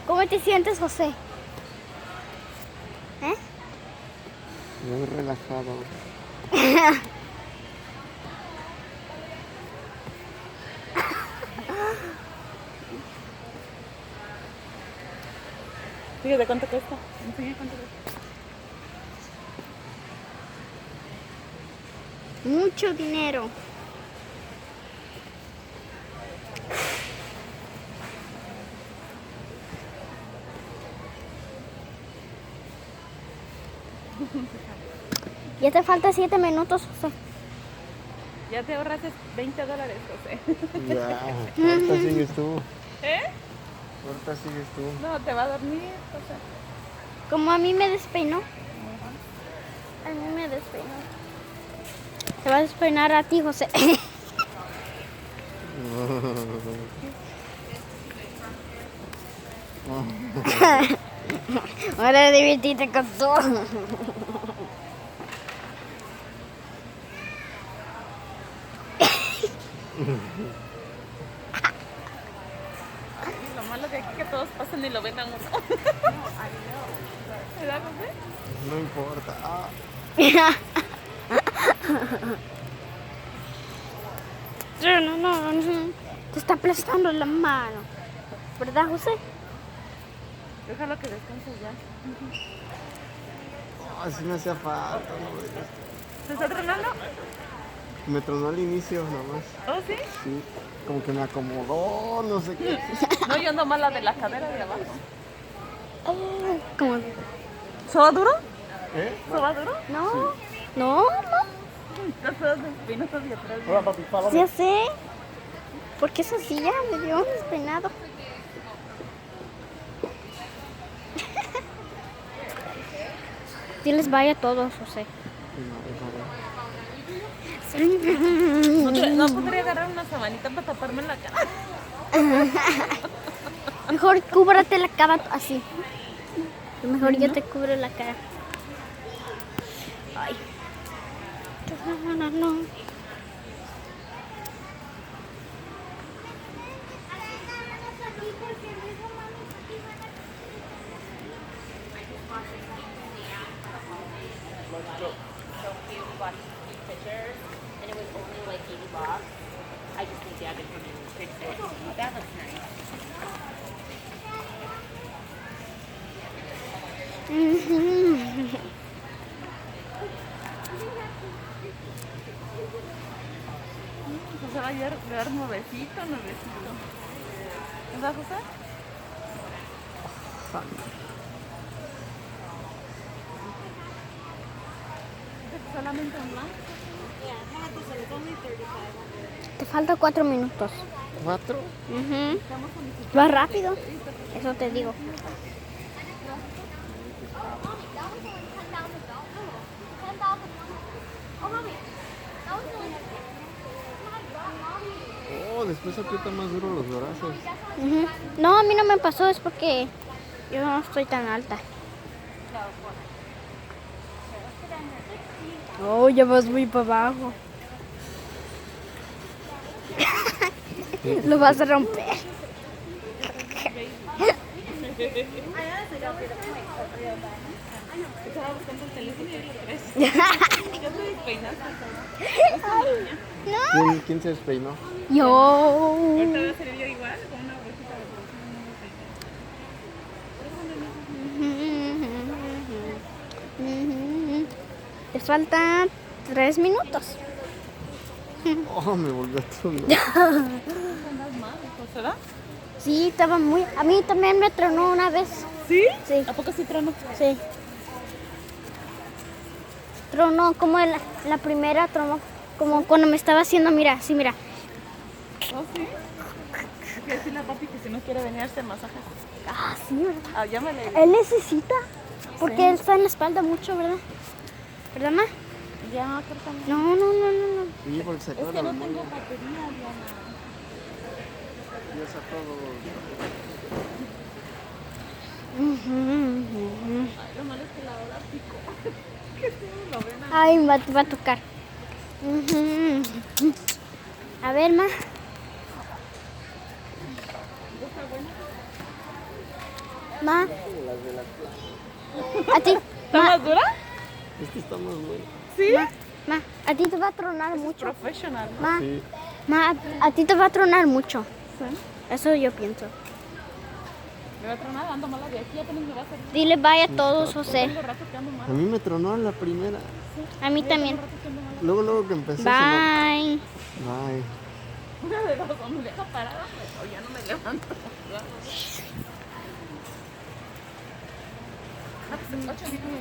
¿Cómo te sientes, José? Muy relajado. Fíjate cuánto cuesta. Enseña cuánto cuesta. Mucho dinero. Ya te falta 7 minutos, José. Ya te ahorraste $20, José. Ya, ahorita sigues tú. ¿Eh? Ahorita sigues tú. No, te va a dormir, José. Como a mí me despeinó. A mí me despeinó. Te va a despeinar a ti, José. Ahora divertirte con todo. Lo malo de aquí es que todos pasan y lo ven a uno. ¿Verdad, José? No importa. No. Te está aplastando la mano. ¿Verdad, José? Déjalo que descanses ya. Así me hacía falta. ¿Te está tronando? Me tronó al inicio nomás. ¿Oh, sí? Sí, como que me acomodó, no sé qué. No, yo ando mala de la cadera de abajo. ¿Cómo? ¿Soba duro? ¿Eh? ¿Soba duro? No. Estás todos espinosos y atrás. Hola, papi, Sí, ya sé. Porque esa silla me dio un despeinado. Diles vaya a todos, José. No podría agarrar una sabanita para taparme la cara. Mejor cúbrate la cara así. Mejor yo te cubro la cara. Ay. No. José va a llegar nuevecito. ¿Verdad, José? Solamente un blanco. Te falta 4 minutos. ¿4? Va rápido. Eso te digo. Oh, después aprieta más duro los brazos. No, a mí no me pasó, es porque yo no estoy tan alta. Oh, ya vas muy para abajo. Lo vas a romper. Estaba buscando el teléfono y lo crees. Ya te despeinaste. No. ¿Quién se despeinó? Yo. Ahorita voy a salir yo igual con una bolsita de producción. Te faltan 3 minutos. Oh, me volvió a tronar. ¿Andas mal, José? Sí, estaba muy... A mí también me tronó una vez. ¿Sí? Sí. ¿A poco sí trono? Sí. Tronó como la primera tronó. Como cuando me estaba haciendo, mira, sí, mira. ¿Oh, sí? Hay que decirle a papi que si no quiere venir a hacer masajes. Ah, sí, ¿verdad? Ah, llámale. Él necesita. Porque él está en la espalda mucho, ¿verdad? ¿Verdad, ma? Ya, córtame. No. Sí, porque se Es acaba que la no tengo memoria. batería, Diana. Ya sacó Ay, lo malo es que la hora pico. Que sí, lo ven a... Ay, va a tocar. A ver, ma. Ma, Las de la a ti. ¿Está más dura? Este está más bueno. Sí. Ma, a ti te va a tronar mucho. Profesional. Ma, Sí. ma, a ti te va a tronar mucho. Sí. Eso yo pienso. Me va a tronar, ando mala de aquí, apenas me va a salir. Dile bye a todos, José. Tengo rato que ando A mal. mí me tronó la primera. A mí también. Tengo rato que ando mal. Luego que empezó. Bye. Bye. Una de dos, o me deja parada o ya no me levanto. Ah, pues, 8 minutos.